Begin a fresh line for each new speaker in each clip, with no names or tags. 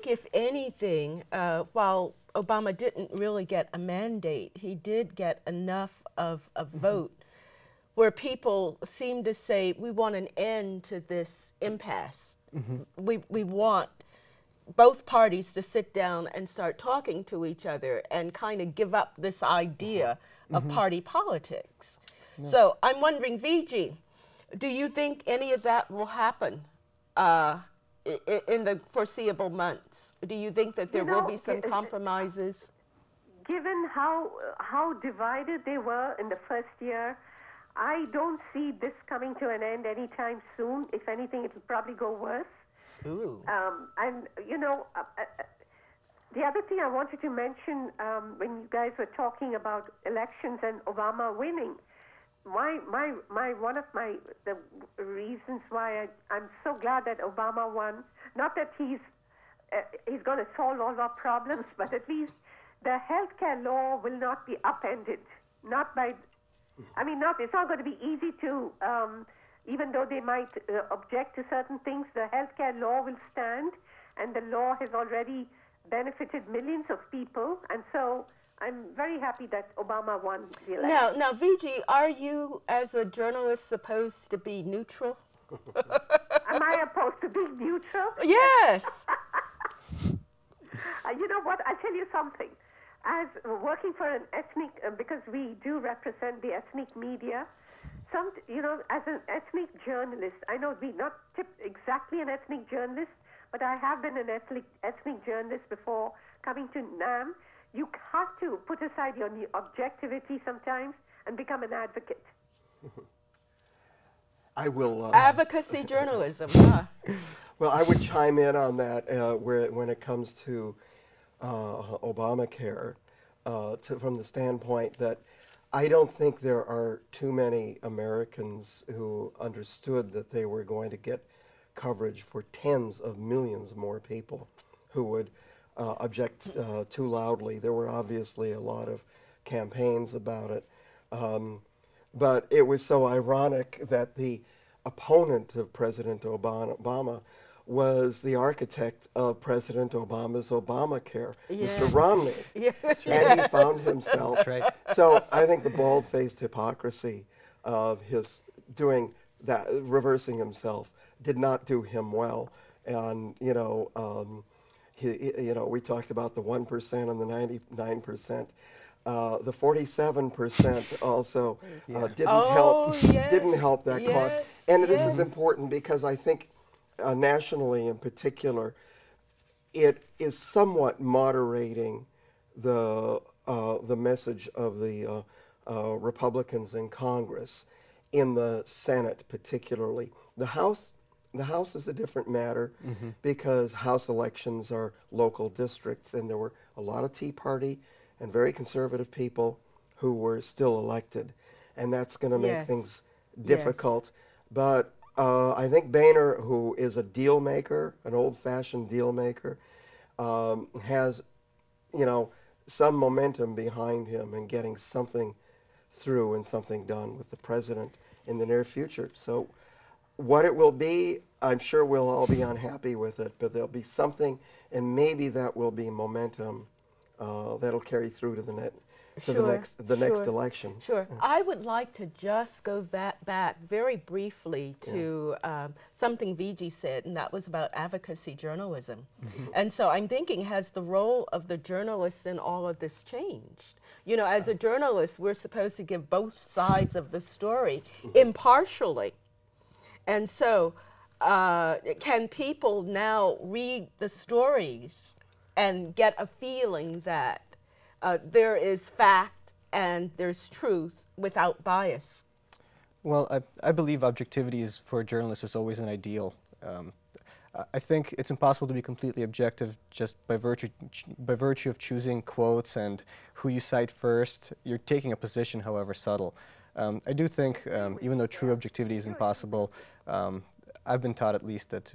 if anything, while Obama didn't really get a mandate, he did get enough of a vote where people seem to say, we want an end to this impasse. We want both parties to sit down and start talking to each other and kind of give up this idea of party politics. So I'm wondering, Vijay, do you think any of that will happen in the foreseeable months? Do you think that there will be some compromises?
Given how divided they were in the first year, I don't see this coming to an end anytime soon. If anything, it will probably go worse.
Ooh.
And, you know, the other thing I wanted to mention when you guys were talking about elections and Obama winning, one of the reasons why I'm so glad that Obama won, not that he's going to solve all our problems, but at least the healthcare law will not be upended. Not by, I mean, it's not going to be easy to, even though they might object to certain things, the healthcare law will stand, and the law has already benefited millions of people, and so I'm very happy that Obama won the election.
Now, Vijay, are you, as a journalist, supposed to be neutral?
Am I supposed to be neutral?
Yes.
You know what? I'll tell you something. As working for an ethnic, because we do represent the ethnic media, as an ethnic journalist, I know we're not exactly an ethnic journalist, but I have been an ethnic journalist before coming to NAM. You have to put aside your objectivity sometimes and become an advocate.
I will.
Advocacy journalism, huh?
Well, I would chime in on that when it comes to Obamacare, from the standpoint that I don't think there are too many Americans who understood that they were going to get coverage for tens of millions more people who would object too loudly. There were obviously a lot of campaigns about it, but it was so ironic that the opponent of President Obama was the architect of President Obama's Obamacare, Mr. Romney.
Yes.
And he found himself. So I think the bald-faced hypocrisy of his doing that, reversing himself, did not do him well. And, we talked about the 1% and the 99%. The 47% also didn't help that cause. And this is important because I think nationally in particular, it is somewhat moderating the message of the Republicans in Congress, in the Senate particularly. The House is a different matter because House elections are local districts, and there were a lot of Tea Party and very conservative people who were still elected, and that's going to make things difficult. But I think Boehner, who is a deal maker, an old-fashioned deal maker, has, some momentum behind him in getting something through and something done with the president in the near future. So what it will be, I'm sure we'll all be unhappy with it, but there'll be something, and maybe that will be momentum that'll carry through to the next election.
Sure. I would like to just go back very briefly to something Vijay said, and that was about advocacy journalism. And so I'm thinking, has the role of the journalists in all of this changed? As a journalist, we're supposed to give both sides of the story impartially. And so can people now read the stories and get a feeling that there is fact and there's truth without bias?
Well, I believe objectivity for journalists is always an ideal. I think it's impossible to be completely objective just by virtue of choosing quotes and who you cite first. You're taking a position, however subtle. I do think, even though true objectivity is impossible, I've been taught at least that,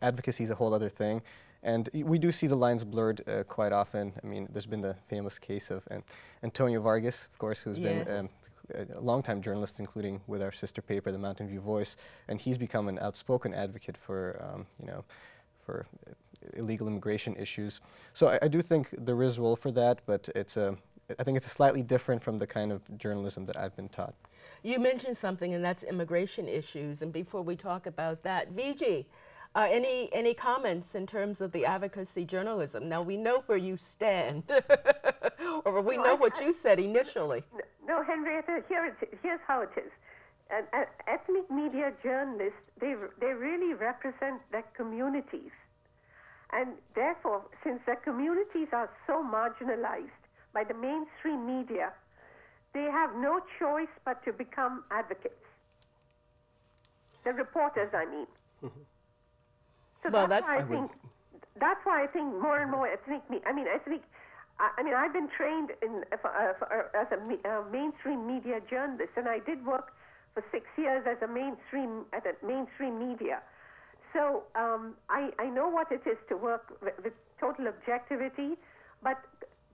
advocacy is a whole other thing. And we do see the lines blurred quite often. I mean, there's been the famous case of Antonio Vargas, of course, who's been a longtime journalist, including with our sister paper, the Mountain View Voice, and he's become an outspoken advocate for, for illegal immigration issues. So I do think there is a role for that, but I think it's slightly different from the kind of journalism that I've been taught.
You mentioned something, and that's immigration issues. And before we talk about that, Vijay, any comments in terms of the advocacy journalism? Now, we know where you stand, or we know what you said initially.
No, Henrietta, here's how it is. Ethnic media journalists, they really represent their communities. And therefore, since their communities are so marginalized by the mainstream media, they have no choice but to become advocates. The reporters, I mean.
Mm-hmm.
So
well,
that's why I think more and more ethnic. I mean, I've been trained as a mainstream media journalist, and I did work for 6 years as a mainstream media. So I know what it is to work with total objectivity, but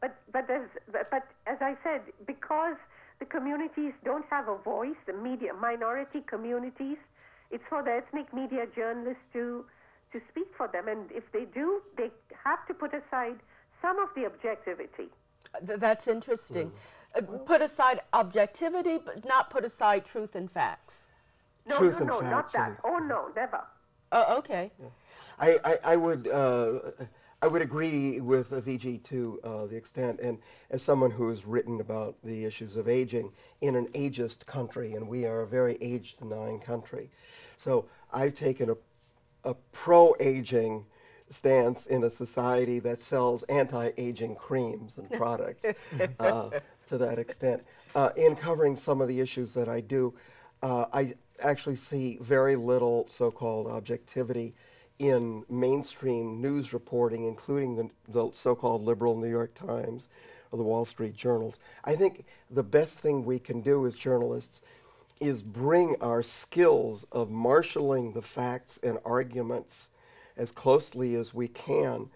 as I said, because the communities don't have a voice, the minority communities, it's for the ethnic media journalists to speak for them. And if they do, they have to put aside some of the objectivity.
That's interesting. Put aside objectivity, but not put aside truth and facts.
No,
Truth and
not
facts,
that. Oh, no, never.
Oh, okay.
Yeah. I would agree with Vijay to the extent, and as someone who has written about the issues of aging in an ageist country, and we are a very age-denying country. So I've taken a pro-aging stance in a society that sells anti-aging creams and products to that extent. In covering some of the issues that I do, I actually see very little so-called objectivity in mainstream news reporting, including the so-called liberal New York Times or the Wall Street Journals. I think the best thing we can do as journalists is bring our skills of marshaling the facts and arguments as closely as we can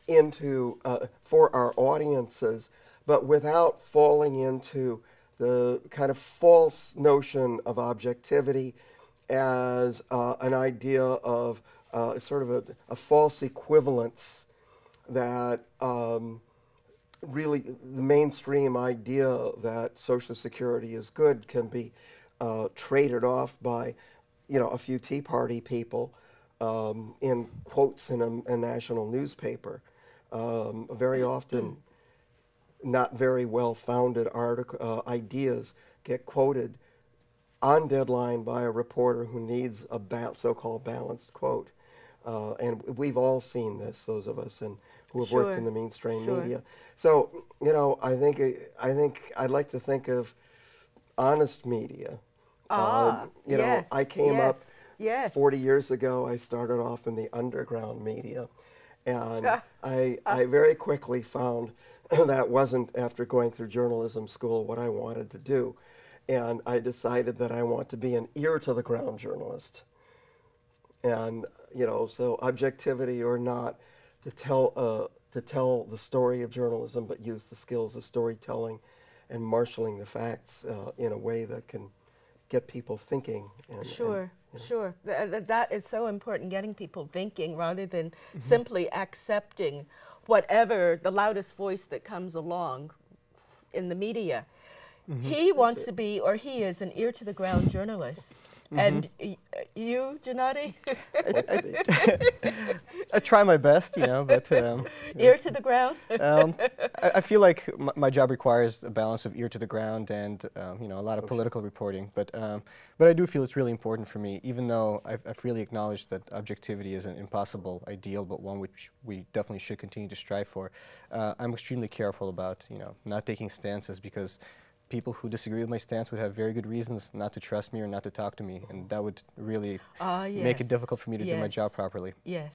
into for our audiences, but without falling into the kind of false notion of objectivity as an idea of sort of a false equivalence that really the mainstream idea that Social Security is good can be traded off by, a few Tea Party people in quotes in a national newspaper. Very often, not very well-founded ideas get quoted on deadline by a reporter who needs a so-called balanced quote. And we've all seen this, those of us who have worked in the mainstream media. So, I think I'd like to think of honest media.
Yes,
I came up
yes.
40 years ago. I started off in the underground media, and I very quickly found that wasn't, after going through journalism school, what I wanted to do. And I decided that I want to be an ear-to-the-ground journalist. And, so objectivity or not, to tell the story of journalism, but use the skills of storytelling and marshaling the facts in a way that can get people thinking.
Sure. That is so important, getting people thinking rather than simply accepting whatever the loudest voice that comes along in the media. He wants to be, or he is, an ear-to-the-ground journalist. And you, Janati?
I try my best, but...
ear to the ground?
I feel like my job requires a balance of ear to the ground and, a lot of political reporting. But I do feel it's really important for me, even though I've really acknowledged that objectivity is an impossible ideal, but one which we definitely should continue to strive for. I'm extremely careful about, not taking stances, because people who disagree with my stance would have very good reasons not to trust me or not to talk to me, and that would really make it difficult for me to do my job properly.
Yes.